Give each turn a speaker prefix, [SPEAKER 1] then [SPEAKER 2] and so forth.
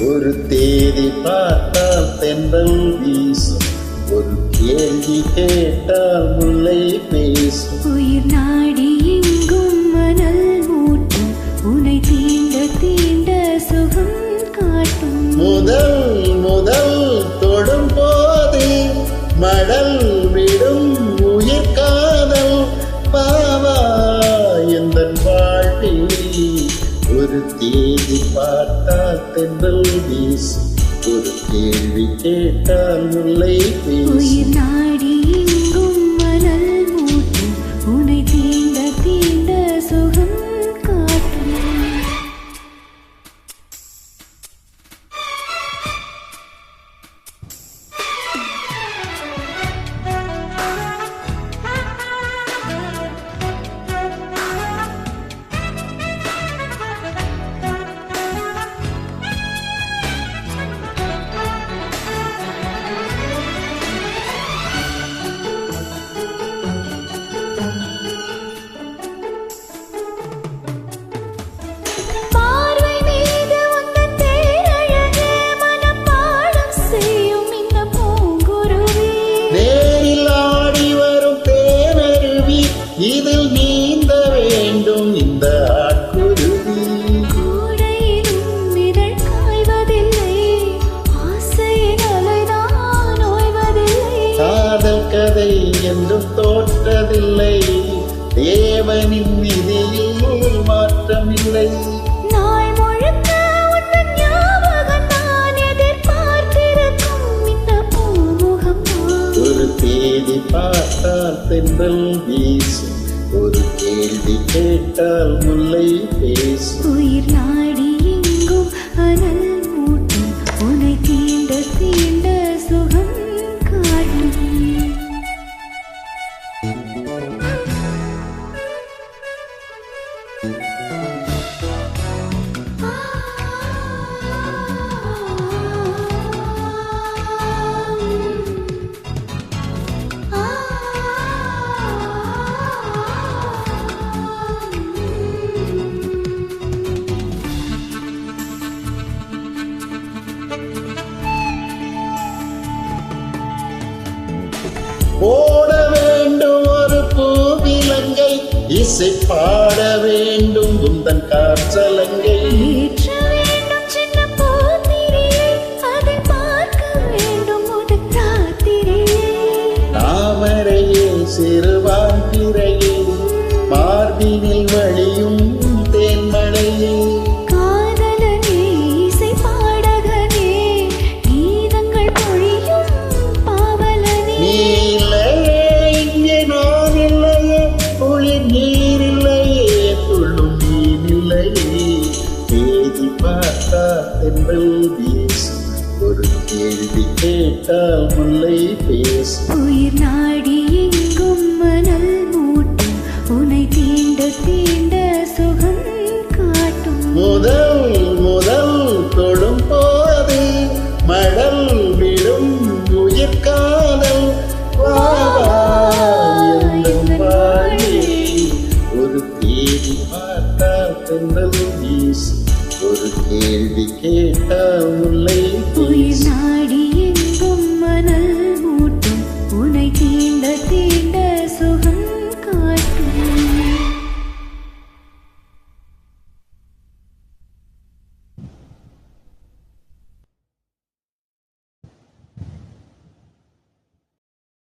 [SPEAKER 1] ஒரு தேதி பார்த்தால் தென்றல் வீசும், ஒரு கேள்வி கேட்டால் முல்லை பேசும்.
[SPEAKER 2] உயிர் நாடி எங்கும் மணல் மூட்டும், உனை தீண்ட தீண்ட சுகம் காட்டும்.
[SPEAKER 1] முதல் முதல் தொடும் போது மடல் விடும் உயிர் காதல். பாவா எந்தன் வாழ்வில் ஒரு தேதி பார்த்தால் தென்றல் வீசும், ஒரு கேள்வி கேட்டால் முல்லை பேசும்.
[SPEAKER 2] உயிர் நாடி எங்கும் மணல் மூட்டும், உனை தீண்ட தீண்ட சுகம் காட்டும்.
[SPEAKER 1] இதில் நீந்த வேண்டும் இந்த ஆட்குருவி.
[SPEAKER 2] கோடையிலும் இதழ் காய்வதில்லை, ஆசையின் அலைதான் ஓய்வதில்லை.
[SPEAKER 1] காதல் கதை என்றும் தோற்றதில்லை, தேவனின் விதியில் மாற்றமில்லை.
[SPEAKER 2] நாள் முழுக்க உந்தன் ஞாபகம் தான் எதிர்பார்த்திருக்கும் இந்த பூமுகம்தான்.
[SPEAKER 1] ஒரு தேதி பார்த்தால் தென்றல் வீசும், ஒரு கேள்வி கேட்டால் முல்லை பேசும்.
[SPEAKER 2] உயிர் நாடி எங்கும் அனல் மூட்டும், உனை தீண்ட தீண்ட சுகம் காட்டும்.
[SPEAKER 1] போட வேண்டும் ஒரு பூவிலங்கை, இசை பாட வேண்டும் உந்தன் காற்றலங்கை.
[SPEAKER 2] ஏற்ற வேண்டும் சின்ன பூத்திரியை, அதை பார்க்க வேண்டும் ஒரு ராத்திரியை.
[SPEAKER 1] தாமரையே சிறுவான் பிறையே, மார்பினில் வழியும் தேன்மழையே.
[SPEAKER 2] காதலனே இசை பாடகனே, கீதங்கள் பொழியும் பாவலனே.
[SPEAKER 1] நீ இல்லையே இங்கே நான் இல்லையே, குளிர் நீர் இல்லையே துள்ளும் மீன் இல்லையே. தேதி பார்த்தா தென்றல் வீசும், ஒரு கேள்வி கேட்டால் முல்லை பேசும்.
[SPEAKER 2] உயிர் நாடி எங்கும் மணல் மூட்டும், உனை தீண்ட தீண்ட சுகம்